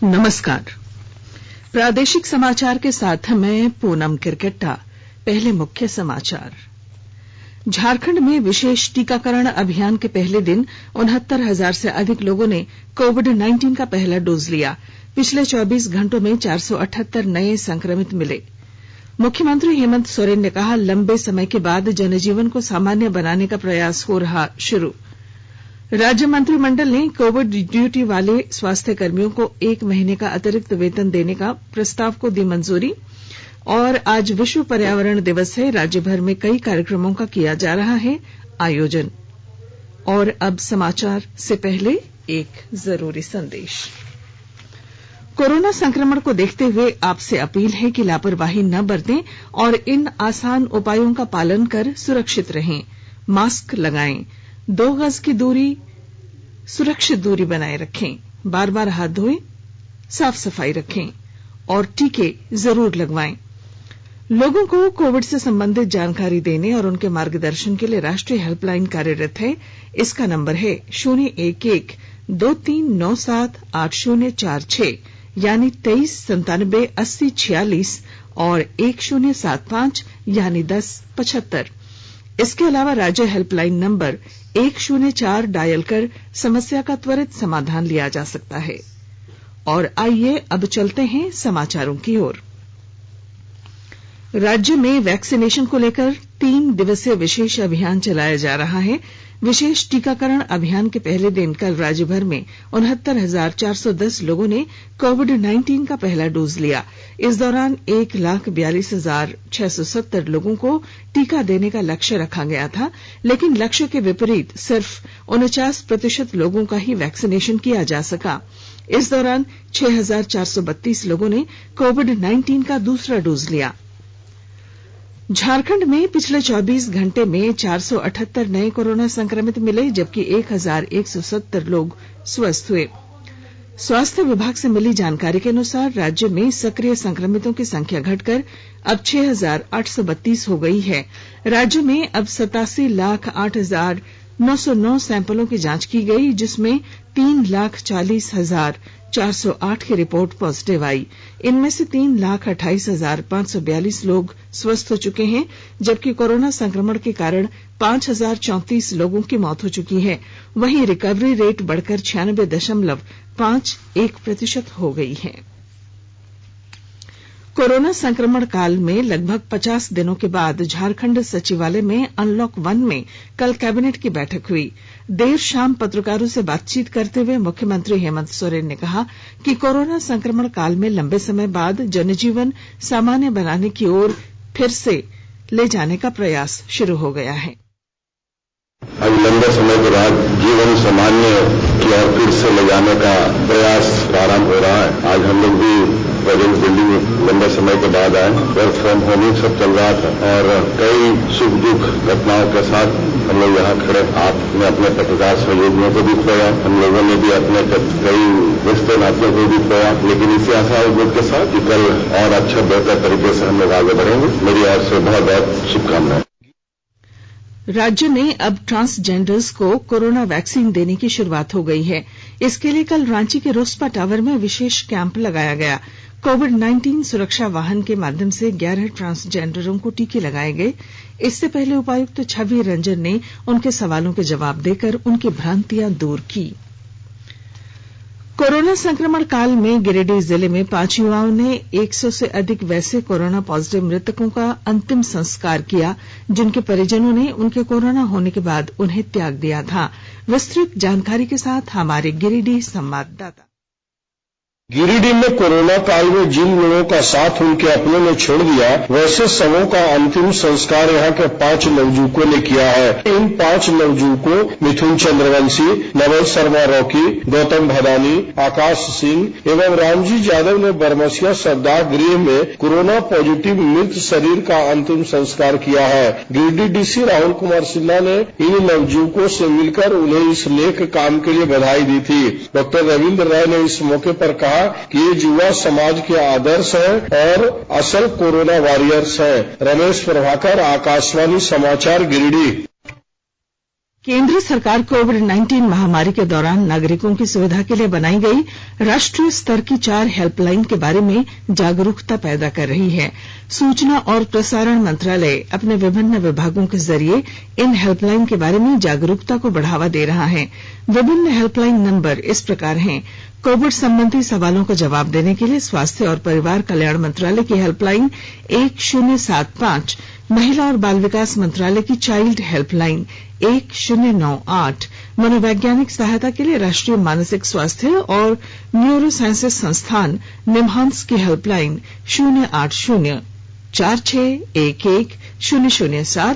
नमस्कार। प्रादेशिक समाचार के साथ मैं पूनम किरकेट्टा। पहले मुख्य समाचार। झारखंड में विशेष टीकाकरण अभियान के पहले दिन 69,000 से अधिक लोगों ने कोविड-19 का पहला डोज लिया। पिछले 24 घंटों में 478 नए संक्रमित मिले। मुख्यमंत्री हेमंत सोरेन ने कहा, लंबे समय के बाद जनजीवन को सामान्य बनाने का प्रयास हो रहा शुरू। राज्य मंत्रिमंडल ने कोविड ड्यूटी वाले स्वास्थ्य कर्मियों को 1 महीने का अतिरिक्त वेतन देने का प्रस्ताव को दी मंजूरी। और आज विश्व पर्यावरण दिवस है। राज्य भर में कई कार्यक्रमों का किया जा रहा है आयोजन। और अब समाचार से पहले एक जरूरी संदेश। कोरोना संक्रमण को देखते हुए आपसे अपील है कि लापरवाही न बरतें और इन आसान उपायों का पालन कर सुरक्षित रहें। मास्क लगाएं, 2 गज की दूरी, सुरक्षित दूरी बनाए रखें, बार बार हाथ धोएं, साफ सफाई रखें और टीके जरूर लगवाएं। लोगों को कोविड से संबंधित जानकारी देने और उनके मार्गदर्शन के लिए राष्ट्रीय हेल्पलाइन कार्यरत है। इसका नंबर है 011-2397-8046 यानी 2397-8046 और 1075 यानी 1075। इसके अलावा राज्य हेल्पलाइन नंबर 104 डायल कर समस्या का त्वरित समाधान लिया जा सकता है। और आइए अब चलते हैं समाचारों की ओर। राज्य में वैक्सीनेशन को लेकर 3 दिवसीय विशेष अभियान चलाया जा रहा है। विशेष टीकाकरण अभियान के पहले दिन कल राज्य भर में 69,410 लोगों ने कोविड-19 का पहला डोज लिया। इस दौरान 1,42,670 लोगों को टीका देने का लक्ष्य रखा गया था, लेकिन लक्ष्य के विपरीत सिर्फ 49% लोगों का ही वैक्सीनेशन किया जा सका। इस दौरान 6,432 लोगों ने कोविड-19 का दूसरा डोज लिया। झारखंड में पिछले 24 घंटे में 478 नए कोरोना संक्रमित मिले, जबकि 1,170 लोग स्वस्थ हुए। स्वास्थ्य विभाग से मिली जानकारी के अनुसार राज्य में सक्रिय संक्रमितों की संख्या घटकर अब 6,832 हो गई है। राज्य में अब 87,08,909 सैंपलों की जांच की गई, जिसमें 3,40,408 की रिपोर्ट पॉजिटिव आई। इनमें से 3,28,542 लोग स्वस्थ हो चुके हैं, जबकि कोरोना संक्रमण के कारण 5,034 लोगों की मौत हो चुकी है। वहीं रिकवरी रेट बढ़कर 96.51% हो गई है। कोरोना संक्रमण काल में लगभग 50 दिनों के बाद झारखंड सचिवालय में अनलॉक 1 में कल कैबिनेट की बैठक हुई। देर शाम पत्रकारों से बातचीत करते हुए मुख्यमंत्री हेमंत सोरेन ने कहा कि कोरोना संक्रमण काल में लंबे समय बाद जनजीवन सामान्य बनाने की ओर फिर से ले जाने का प्रयास शुरू हो गया है। अब लंबे समय के बाद जीवन सामान्य की ओर फिर से ले जाने का प्रयास प्रारंभ हो रहा है। आज हम लोग भी प्रेजेंट दिल्ली में लंबे समय के बाद आए। वर्क फ्रॉम होम सब चल रहा था और कई सुख दुख घटनाओं के साथ हम लोग यहाँ खड़े। आपने अपने पत्रकार सहयोगियों को भी खोया, हम लोगों ने भी अपने कई रिश्ते नातियों को भी खोया, लेकिन इसी आशा उम्मीद के साथ कि कल और अच्छा बेहतर तरीके से हम लोग आगे बढ़ेंगे। मेरी ओर से बहुत बहुत शुभकामनाएं। राज्य में अब ट्रांसजेंडर्स को कोरोना वैक्सीन देने की शुरुआत हो गई है। इसके लिए कल रांची के रोस्पा टावर में विशेष कैंप लगाया गया। कोविड-19 सुरक्षा वाहन के माध्यम से 11 ट्रांसजेंडरों को टीके लगाए गए। इससे पहले उपायुक्त छवि रंजन ने उनके सवालों के जवाब देकर उनकी भ्रांतियां दूर की। कोरोना संक्रमण काल में गिरिडीह जिले में 5 युवाओं ने 100 से अधिक वैसे कोरोना पॉजिटिव मृतकों का अंतिम संस्कार किया, जिनके परिजनों ने उनके कोरोना होने के बाद उन्हें त्याग दिया था। विस्तृत जानकारी के साथ हमारे गिरिडीह संवाददाता। गिरिडीह में कोरोना काल में जिन लोगों का साथ उनके अपनों ने छोड़ दिया, वैसे सबों का अंतिम संस्कार यहाँ के 5 नवजुवकों ने किया है। इन 5 नवजुवकों मिथुन चंद्रवंशी, नवल शर्मा रॉकी, गौतम भदानी, आकाश सिंह एवं रामजी यादव ने बरमसिया सरदार गृह में कोरोना पॉजिटिव मृत शरीर का अंतिम संस्कार किया है। गिरिडीह डीसी राहुल कुमार सिन्हा ने इन नवजुवकों से मिलकर उन्हें इस नेक काम के लिए बधाई दी थी। डॉक्टर रविंद्र राय ने इस मौके पर कहा कि ये युवा समाज के आदर्श हैं और असल कोरोना वॉरियर्स हैं। रमेश प्रभाकर, आकाशवाणी समाचार, गिरिडीह। केंद्र सरकार कोविड-19 महामारी के दौरान नागरिकों की सुविधा के लिए बनाई गई राष्ट्रीय स्तर की 4 हेल्पलाइन के बारे में जागरूकता पैदा कर रही है। सूचना और प्रसारण मंत्रालय अपने विभिन्न विभागों के जरिए इन हेल्पलाइन के बारे में जागरूकता को बढ़ावा दे रहा है। विभिन्न हेल्पलाइन नंबर इस प्रकार हैं। कोविड संबंधी सवालों का जवाब देने के लिए स्वास्थ्य और परिवार कल्याण मंत्रालय की हेल्पलाइन 1075, महिला और बाल विकास मंत्रालय की चाइल्ड हेल्पलाइन 1098, मनोवैज्ञानिक सहायता के लिए राष्ट्रीय मानसिक स्वास्थ्य और न्यूरो साइंसेज संस्थान निम्हांस की हेल्पलाइन 08046110007,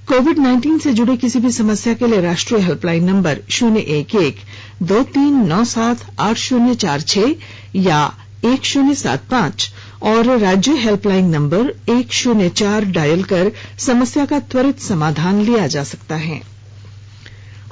कोविड-19 से जुड़ी किसी भी समस्या के लिए राष्ट्रीय हेल्पलाइन नंबर 011-2397-8046 या 1075 और राज्य हेल्पलाइन नंबर 104 डायल कर समस्या का त्वरित समाधान लिया जा सकता है।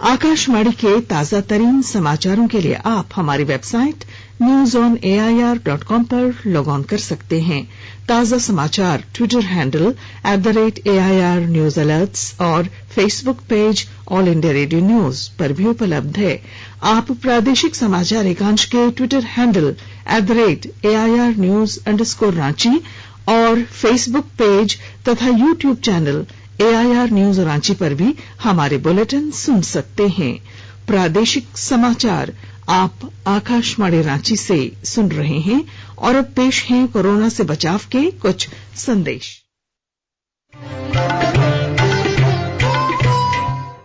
आकाशवाणी के ताजा तरीन समाचारों के लिए आप हमारी वेबसाइट newsonair.com पर लॉग ऑन कर सकते हैं। ताजा समाचार Twitter handle @AIR news alerts और Facebook page All India Radio news पर भी उपलब्ध है। आप प्रादेशिक समाचार एकांश के Twitter handle @AIR news _Ranchi और फेसबुक पेज तथा YouTube channel AIR news Ranchi पर भी हमारे बुलेटिन सुन सकते हैं। प्रादेशिक समाचार आप आकाशवाणी रांची से सुन रहे हैं और अब पेश हैं कोरोना से बचाव के कुछ संदेश।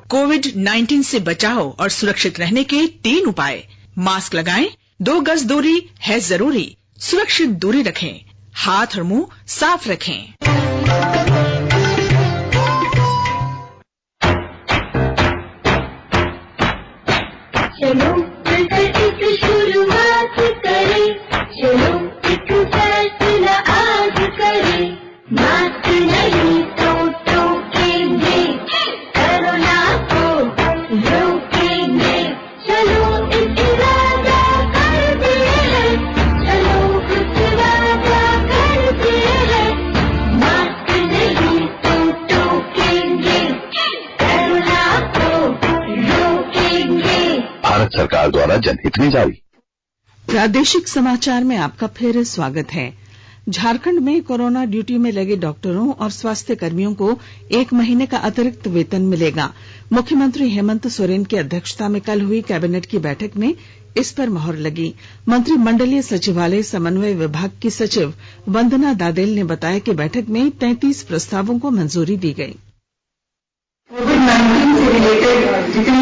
कोविड-19 से बचाव और सुरक्षित रहने के 3 उपाय। मास्क लगाएं, 2 गज दूरी है जरूरी, सुरक्षित दूरी रखें, हाथ और मुंह साफ रखें। चलो एक शुरुआत करें, चलो एक फैसला आज करें, मास्क नहीं तो टोकेंगे, कोरोना को रोकेंगे, चलो एक वादा करते हैं, चलो एक वादा करते हैं, मास्क नहीं तो टोकेंगे, कोरोना को रोकेंगे। भारत सरकार द्वारा जनहित में जारी। प्रादेशिक समाचार में आपका फिर स्वागत है। झारखंड में कोरोना ड्यूटी में लगे डॉक्टरों और स्वास्थ्य कर्मियों को 1 महीने का अतिरिक्त वेतन मिलेगा। मुख्यमंत्री हेमंत सोरेन की अध्यक्षता में कल हुई कैबिनेट की बैठक में इस पर मोहर लगी। मंत्रिमंडलीय सचिवालय समन्वय विभाग की सचिव वंदना दादेल ने बताया कि बैठक में 33 प्रस्तावों को मंजूरी दी गई। कोविड-19 से रिलेटेड जितने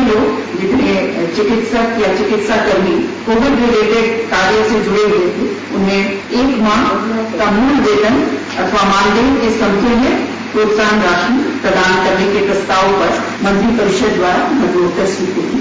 चिकित्सक या चिकित्सा कर्मी कोविड रिलेटेड कार्य से जुड़े हुए थे, उन्हें 1 माह का मूल वेतन अथवा मानदेय के समतुल्य प्रोत्साहन राशि प्रदान करने के प्रस्ताव पर मंत्रिपरिषद द्वारा मंजूरी स्वीकृति।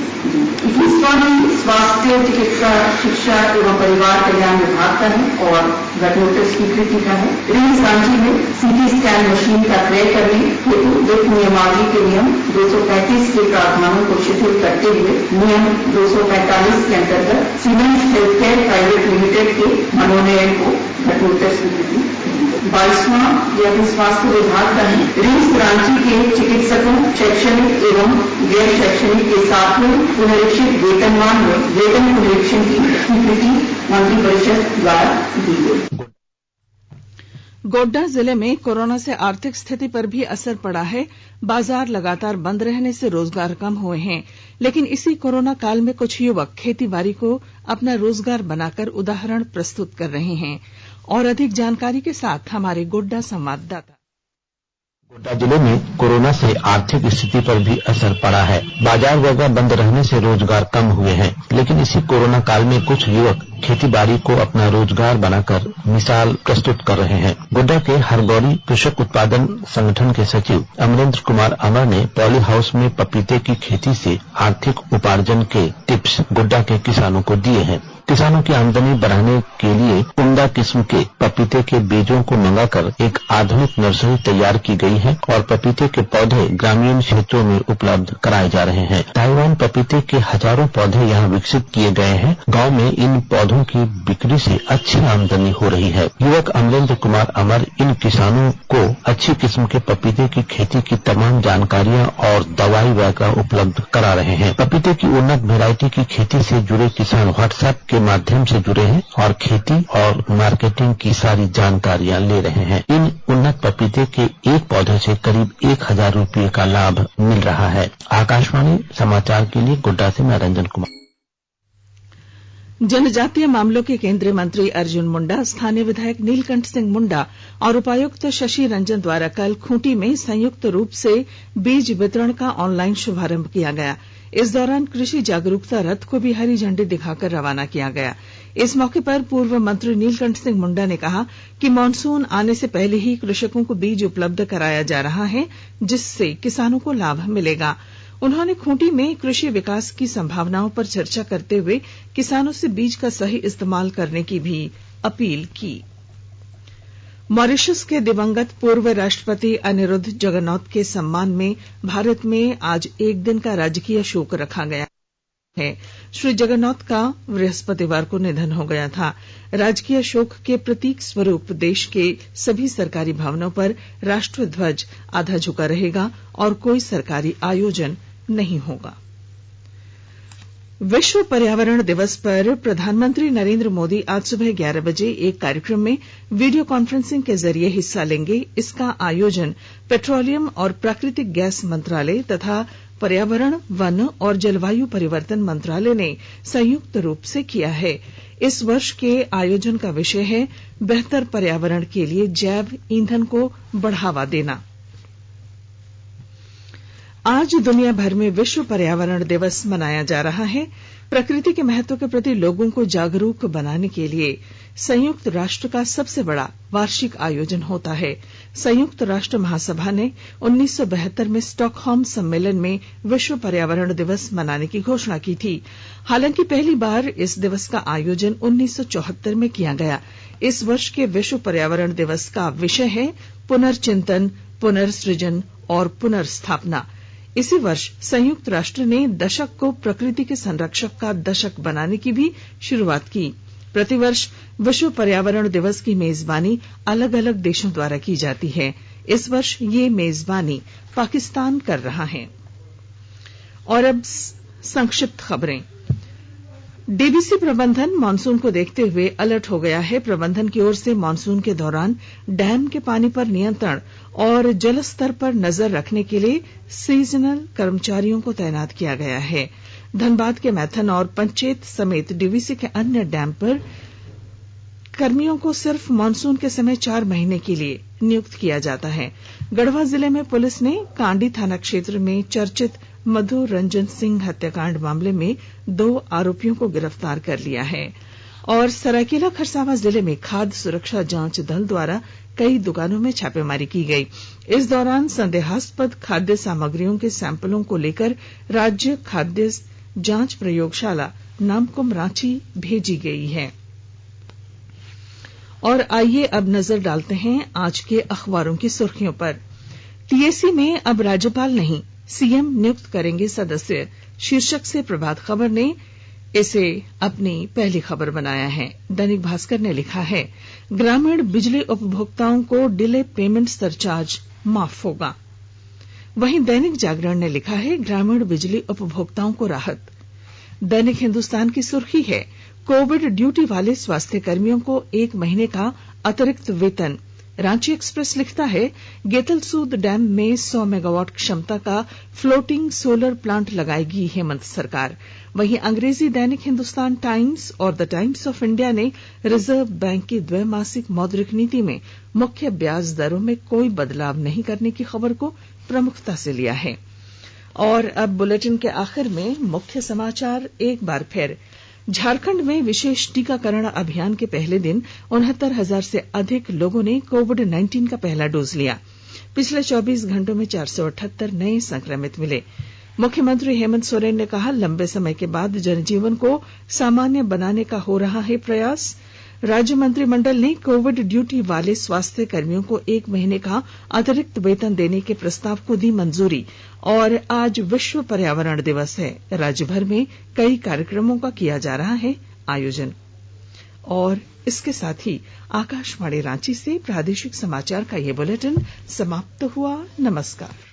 21वां स्वास्थ्य चिकित्सा शिक्षा एवं परिवार कल्याण विभाग का है और घटनोत्तर स्वीकृति का है। रिम्स रांची में सीटी स्कैन मशीन का क्रय करने हेतु वित्त नियमावली के नियम 235 के प्रावधानों को शिथिल करते हुए नियम 245 के अंतर्गत सीमेंस हेल्थकेयर प्राइवेट लिमिटेड के मनोनयन को घटनोत्तर स्वीकृति। 22वां यह स्वास्थ्य विभाग का है। रिम्स रांची के चिकित्सकों शैक्षणिक एवं गैर शैक्षणिक के 7वें पुनरीक्षित वेतनमान में वेतन पुनरीक्षण की स्वीकृति मंत्रिपरिषद द्वारा दी गई। गोड्डा जिले में कोरोना से आर्थिक स्थिति पर भी असर पड़ा है। बाजार लगातार बंद रहने से रोजगार कम हुए हैं, लेकिन इसी कोरोना काल में कुछ युवक खेतीबाड़ी को अपना रोजगार बनाकर उदाहरण प्रस्तुत कर रहे हैं। और अधिक जानकारी के साथ हमारे गोड्डा संवाददाता। गोड्डा जिले में कोरोना से आर्थिक स्थिति पर भी असर पड़ा है। बाजार वगैरह बंद रहने से रोजगार कम हुए हैं, लेकिन इसी कोरोना काल में कुछ युवक खेतीबाड़ी को अपना रोजगार बनाकर मिसाल प्रस्तुत कर रहे हैं। गोड्डा के हरगौरी कृषक उत्पादन संगठन के सचिव अमरेंद्र कुमार अमर ने पॉली हाउस में पपीते की खेती से आर्थिक उपार्जन के टिप्स गोड्डा के किसानों को दिए हैं। किसानों की आमदनी बढ़ाने के लिए उम्दा किस्म के पपीते के बीजों को मंगाकर एक आधुनिक नर्सरी तैयार की गई है और पपीते के पौधे ग्रामीण क्षेत्रों में उपलब्ध कराए जा रहे हैं। ताइवान पपीते के हजारों पौधे यहाँ विकसित किए गए हैं। गांव में इन पौधों की बिक्री से अच्छी आमदनी हो रही है। युवक अमरेंद्र कुमार अमर इन किसानों को अच्छी किस्म के पपीते की खेती की तमाम जानकारियां और दवाई वगैरह उपलब्ध करा रहे हैं। पपीते की उन्नत वैरायटी की खेती से जुड़े किसान व्हाट्सएप के माध्यम से जुड़े हैं और खेती और मार्केटिंग की सारी जानकारियां ले रहे हैं। इन उन्नत पपीते के एक पौधे से करीब 1000 रुपये का लाभ मिल रहा है। आकाशवाणी समाचार के लिए गोड्डा से मैं रंजन कुमार। जनजातीय मामलों के केंद्रीय मंत्री अर्जुन मुंडा, स्थानीय विधायक नीलकंठ सिंह मुंडा और उपायुक्त शशि रंजन द्वारा कल खूंटी में संयुक्त रूप से बीज वितरण का ऑनलाइन शुभारंभ किया गया। इस दौरान कृषि जागरूकता रथ को भी हरी झंडी दिखाकर रवाना किया गया। इस मौके पर पूर्व मंत्री नीलकंठ सिंह मुंडा ने कहा कि मानसून आने से पहले ही कृषकों को बीज उपलब्ध कराया जा रहा है, जिससे किसानों को लाभ मिलेगा। उन्होंने खूंटी में कृषि विकास की संभावनाओं पर चर्चा करते हुए किसानों से बीज का सही इस्तेमाल करने की भी अपील की। मॉरिशस के दिवंगत पूर्व राष्ट्रपति अनिरुद्ध जगन्नाथ के सम्मान में भारत में आज एक दिन का राजकीय शोक रखा गया है। श्री जगन्नाथ का बृहस्पतिवार को निधन हो गया था। राजकीय शोक के प्रतीक स्वरूप देश के सभी सरकारी भवनों पर राष्ट्र ध्वज आधा झुका रहेगा और कोई सरकारी आयोजन नहीं होगा। विश्व पर्यावरण दिवस पर प्रधानमंत्री नरेंद्र मोदी आज सुबह 11 बजे एक कार्यक्रम में वीडियो कॉन्फ्रेंसिंग के जरिए हिस्सा लेंगे। इसका आयोजन पेट्रोलियम और प्राकृतिक गैस मंत्रालय तथा पर्यावरण, वन और जलवायु परिवर्तन मंत्रालय ने संयुक्त रूप से किया है। इस वर्ष के आयोजन का विषय है बेहतर पर्यावरण के लिए जैव ईंधन को बढ़ावा देना। आज दुनिया भर में विश्व पर्यावरण दिवस मनाया जा रहा है। प्रकृति के महत्व के प्रति लोगों को जागरूक बनाने के लिए संयुक्त राष्ट्र का सबसे बड़ा वार्षिक आयोजन होता है। संयुक्त राष्ट्र महासभा ने 1972 में स्टॉकहोम सम्मेलन में विश्व पर्यावरण दिवस मनाने की घोषणा की थी। हालांकि पहली बार इस दिवस का आयोजन 1974 में किया गया। इस वर्ष के विश्व पर्यावरण दिवस का विषय है पुनर्चिंतन, पुनर्सृजन और पुनर्स्थापना। इसी वर्ष संयुक्त राष्ट्र ने दशक को प्रकृति के संरक्षक का दशक बनाने की भी शुरुआत की। प्रतिवर्ष विश्व पर्यावरण दिवस की मेजबानी अलग अलग देशों द्वारा की जाती है। इस वर्ष ये मेजबानी पाकिस्तान कर रहा है। और अब संक्षिप्त खबरें। डीवीसी प्रबंधन मानसून को देखते हुए अलर्ट हो गया है। प्रबंधन की ओर से मानसून के दौरान डैम के पानी पर नियंत्रण और जल स्तर पर नजर रखने के लिए सीजनल कर्मचारियों को तैनात किया गया है। धनबाद के मैथन और पंचेत समेत डीवीसी के अन्य डैम पर कर्मियों को सिर्फ मानसून के समय 4 महीने के लिए नियुक्त किया जाता है। गढ़वा जिले में पुलिस ने कांडी थाना क्षेत्र में चर्चित मधु रंजन सिंह हत्याकांड मामले में 2 आरोपियों को गिरफ्तार कर लिया है। और सरायकेला खरसावां जिले में खाद्य सुरक्षा जांच दल द्वारा कई दुकानों में छापेमारी की गई। इस दौरान संदेहास्पद खाद्य सामग्रियों के सैंपलों को लेकर राज्य खाद्य जांच प्रयोगशाला नामकुम रांची भेजी गई है। और आइए अब नजर डालते हैं आज के अखबारों की सुर्खियों पर। टीएसी में अब राज्यपाल नहीं, सीएम नियुक्त करेंगे सदस्य, शीर्षक से प्रभात खबर ने इसे अपनी पहली खबर बनाया है। दैनिक भास्कर ने लिखा है ग्रामीण बिजली उपभोक्ताओं को डिले पेमेंट सरचार्ज माफ होगा। वहीं दैनिक जागरण ने लिखा है ग्रामीण बिजली उपभोक्ताओं को राहत। दैनिक हिंदुस्तान की सुर्खी है कोविड ड्यूटी वाले स्वास्थ्य कर्मियों को 1 महीने का अतिरिक्त वेतन। रांची एक्सप्रेस लिखता है गेतलसूद डैम में 100 मेगावाट क्षमता का फ्लोटिंग सोलर प्लांट लगाएगी हेमंत सरकार। वहीं अंग्रेजी दैनिक हिंदुस्तान टाइम्स और द टाइम्स ऑफ इंडिया ने रिजर्व बैंक की द्वैमासिक मौद्रिक नीति में मुख्य ब्याज दरों में कोई बदलाव नहीं करने की खबर को प्रमुखता से लिया है। और अब बुलेटिन के आखिर में मुख्य समाचार एक बार फिर। झारखंड में विशेष टीकाकरण अभियान के पहले दिन 69,000 से अधिक लोगों ने कोविड-19 का पहला डोज लिया। पिछले 24 घंटों में 478 नए संक्रमित मिले। मुख्यमंत्री हेमंत सोरेन ने कहा, लंबे समय के बाद जनजीवन को सामान्य बनाने का हो रहा है प्रयास। राज्य मंत्रिमंडल ने कोविड ड्यूटी वाले स्वास्थ्य कर्मियों को 1 महीने का अतिरिक्त वेतन देने के प्रस्ताव को दी मंजूरी। और आज विश्व पर्यावरण दिवस है। राज्य भर में कई कार्यक्रमों का किया जा रहा है आयोजन। और इसके साथ ही आकाशवाणी रांची से प्रादेशिक समाचार का ये बुलेटिन समाप्त हुआ। नमस्कार।